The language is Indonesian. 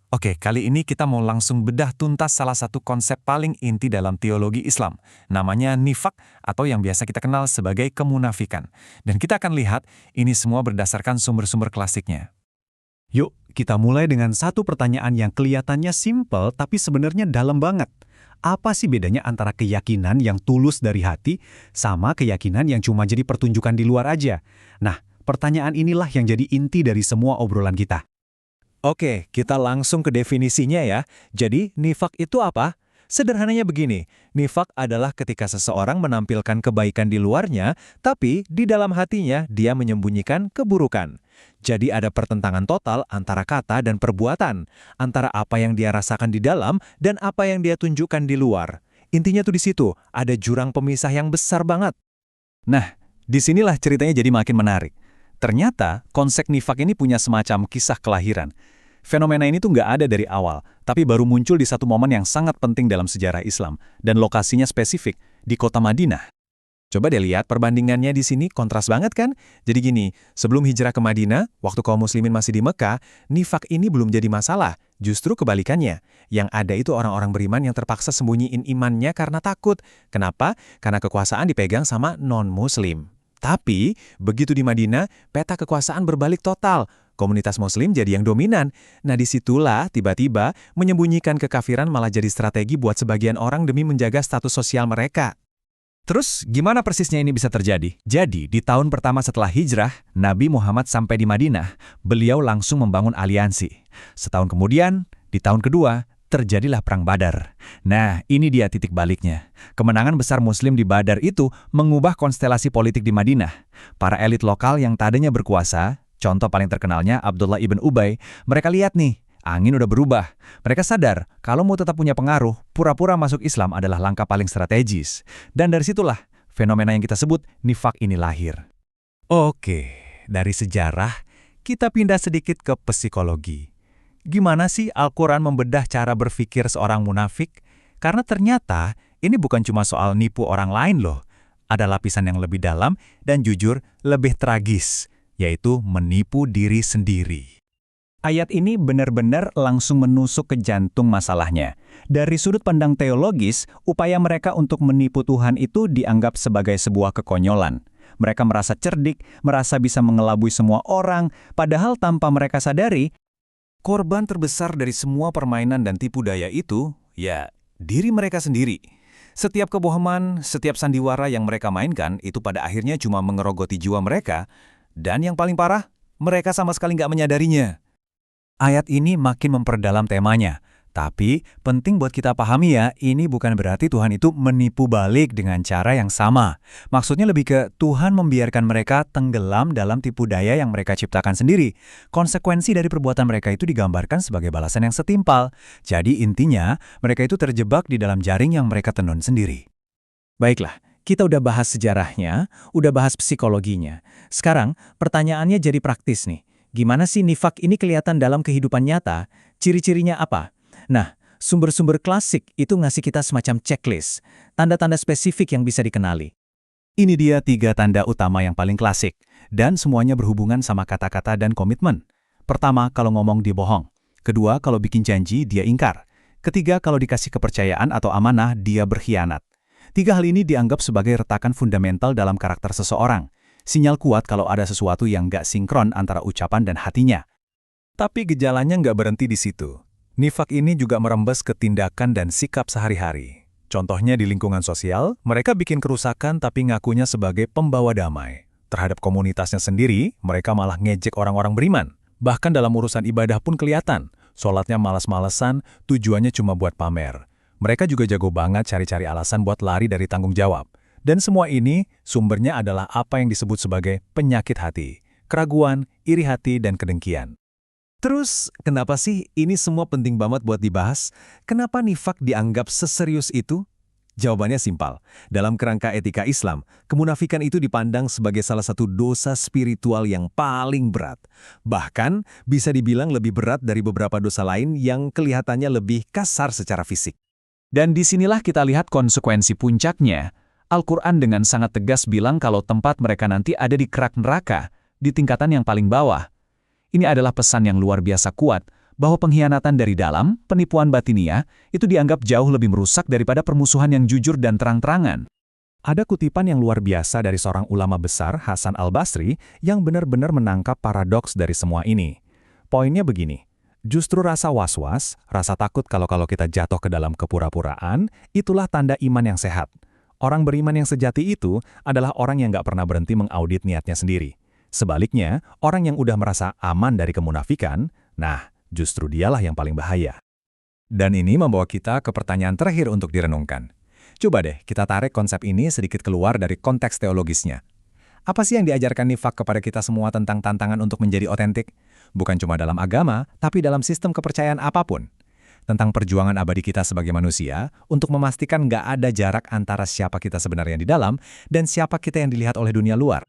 Oke, kali ini kita mau langsung bedah tuntas salah satu konsep paling inti dalam teologi Islam. Namanya nifak atau yang biasa kita kenal sebagai kemunafikan. Dan kita akan lihat ini semua berdasarkan sumber-sumber klasiknya. Yuk, kita mulai dengan satu pertanyaan yang kelihatannya simpel tapi sebenarnya dalam banget. Apa sih bedanya antara keyakinan yang tulus dari hati sama keyakinan yang cuma jadi pertunjukan di luar aja? Nah, pertanyaan inilah yang jadi inti dari semua obrolan kita. Oke, kita langsung ke definisinya ya. Jadi, nifak itu apa? Sederhananya begini, nifak adalah ketika seseorang menampilkan kebaikan di luarnya, tapi di dalam hatinya dia menyembunyikan keburukan. Jadi ada pertentangan total antara kata dan perbuatan, antara apa yang dia rasakan di dalam dan apa yang dia tunjukkan di luar. Intinya tuh di situ, ada jurang pemisah yang besar banget. Nah, disinilah ceritanya jadi makin menarik. Ternyata konsep nifak ini punya semacam kisah kelahiran. Fenomena ini tuh nggak ada dari awal, tapi baru muncul di satu momen yang sangat penting dalam sejarah Islam, dan lokasinya spesifik, di kota Madinah. Coba deh lihat perbandingannya di sini, kontras banget kan? Jadi gini, sebelum hijrah ke Madinah, waktu kaum muslimin masih di Mekah, nifak ini belum jadi masalah, justru kebalikannya. Yang ada itu orang-orang beriman yang terpaksa sembunyiin imannya karena takut. Kenapa? Karena kekuasaan dipegang sama non-muslim. Tapi, begitu di Madinah, peta kekuasaan berbalik total. Komunitas muslim jadi yang dominan. Nah disitulah tiba-tiba menyembunyikan kekafiran malah jadi strategi buat sebagian orang demi menjaga status sosial mereka. Terus gimana persisnya ini bisa terjadi? Jadi di tahun pertama setelah hijrah, Nabi Muhammad sampai di Madinah, beliau langsung membangun aliansi. Setahun kemudian, di tahun kedua, terjadilah Perang Badar. Nah, ini dia titik baliknya. Kemenangan besar Muslim di Badar itu mengubah konstelasi politik di Madinah. Para elit lokal yang tadinya berkuasa, contoh paling terkenalnya Abdullah ibn Ubay, mereka lihat nih, angin udah berubah. Mereka sadar, kalau mau tetap punya pengaruh, pura-pura masuk Islam adalah langkah paling strategis. Dan dari situlah, fenomena yang kita sebut nifak ini lahir. Oke, dari sejarah, kita pindah sedikit ke psikologi. Gimana sih Al-Quran membedah cara berpikir seorang munafik? Karena ternyata ini bukan cuma soal nipu orang lain loh. Ada lapisan yang lebih dalam dan jujur lebih tragis, yaitu menipu diri sendiri. Ayat ini benar-benar langsung menusuk ke jantung masalahnya. Dari sudut pandang teologis, upaya mereka untuk menipu Tuhan itu dianggap sebagai sebuah kekonyolan. Mereka merasa cerdik, merasa bisa mengelabui semua orang, padahal tanpa mereka sadari, korban terbesar dari semua permainan dan tipu daya itu, ya, diri mereka sendiri. Setiap kebohongan, setiap sandiwara yang mereka mainkan, itu pada akhirnya cuma mengerogoti jiwa mereka, dan yang paling parah, mereka sama sekali nggak menyadarinya. Ayat ini makin memperdalam temanya, tapi penting buat kita pahami ya, ini bukan berarti Tuhan itu menipu balik dengan cara yang sama. Maksudnya lebih ke Tuhan membiarkan mereka tenggelam dalam tipu daya yang mereka ciptakan sendiri. Konsekuensi dari perbuatan mereka itu digambarkan sebagai balasan yang setimpal. Jadi intinya, mereka itu terjebak di dalam jaring yang mereka tenun sendiri. Baiklah, kita udah bahas sejarahnya, udah bahas psikologinya. Sekarang, pertanyaannya jadi praktis nih. Gimana sih nifak ini kelihatan dalam kehidupan nyata? Ciri-cirinya apa? Nah, sumber-sumber klasik itu ngasih kita semacam checklist, tanda-tanda spesifik yang bisa dikenali. Ini dia 3 tanda utama yang paling klasik, dan semuanya berhubungan sama kata-kata dan komitmen. Pertama, kalau ngomong dia bohong. Kedua, kalau bikin janji, dia ingkar. Ketiga, kalau dikasih kepercayaan atau amanah, dia berkhianat. 3 hal ini dianggap sebagai retakan fundamental dalam karakter seseorang. Sinyal kuat kalau ada sesuatu yang nggak sinkron antara ucapan dan hatinya. Tapi gejalanya nggak berhenti di situ. Nifak ini juga merembes ke tindakan dan sikap sehari-hari. Contohnya di lingkungan sosial, mereka bikin kerusakan tapi ngakunya sebagai pembawa damai. Terhadap komunitasnya sendiri, mereka malah ngejek orang-orang beriman. Bahkan dalam urusan ibadah pun kelihatan. Sholatnya malas-malesan, tujuannya cuma buat pamer. Mereka juga jago banget cari-cari alasan buat lari dari tanggung jawab. Dan semua ini sumbernya adalah apa yang disebut sebagai penyakit hati, keraguan, iri hati, dan kedengkian. Terus, kenapa sih ini semua penting banget buat dibahas? Kenapa nifak dianggap seserius itu? Jawabannya simpel. Dalam kerangka etika Islam, kemunafikan itu dipandang sebagai salah satu dosa spiritual yang paling berat. Bahkan, bisa dibilang lebih berat dari beberapa dosa lain yang kelihatannya lebih kasar secara fisik. Dan disinilah kita lihat konsekuensi puncaknya. Al-Quran dengan sangat tegas bilang kalau tempat mereka nanti ada di kerak neraka, di tingkatan yang paling bawah. Ini adalah pesan yang luar biasa kuat, bahwa pengkhianatan dari dalam, penipuan batinia, itu dianggap jauh lebih merusak daripada permusuhan yang jujur dan terang-terangan. Ada kutipan yang luar biasa dari seorang ulama besar, Hasan al-Basri, yang benar-benar menangkap paradoks dari semua ini. Poinnya begini, justru rasa was-was, rasa takut kalau kita jatuh ke dalam kepura-puraan, itulah tanda iman yang sehat. Orang beriman yang sejati itu adalah orang yang nggak pernah berhenti mengaudit niatnya sendiri. Sebaliknya, orang yang udah merasa aman dari kemunafikan, nah, justru dialah yang paling bahaya. Dan ini membawa kita ke pertanyaan terakhir untuk direnungkan. Coba deh kita tarik konsep ini sedikit keluar dari konteks teologisnya. Apa sih yang diajarkan nifak kepada kita semua tentang tantangan untuk menjadi otentik? Bukan cuma dalam agama, tapi dalam sistem kepercayaan apapun. Tentang perjuangan abadi kita sebagai manusia untuk memastikan nggak ada jarak antara siapa kita sebenarnya di dalam dan siapa kita yang dilihat oleh dunia luar.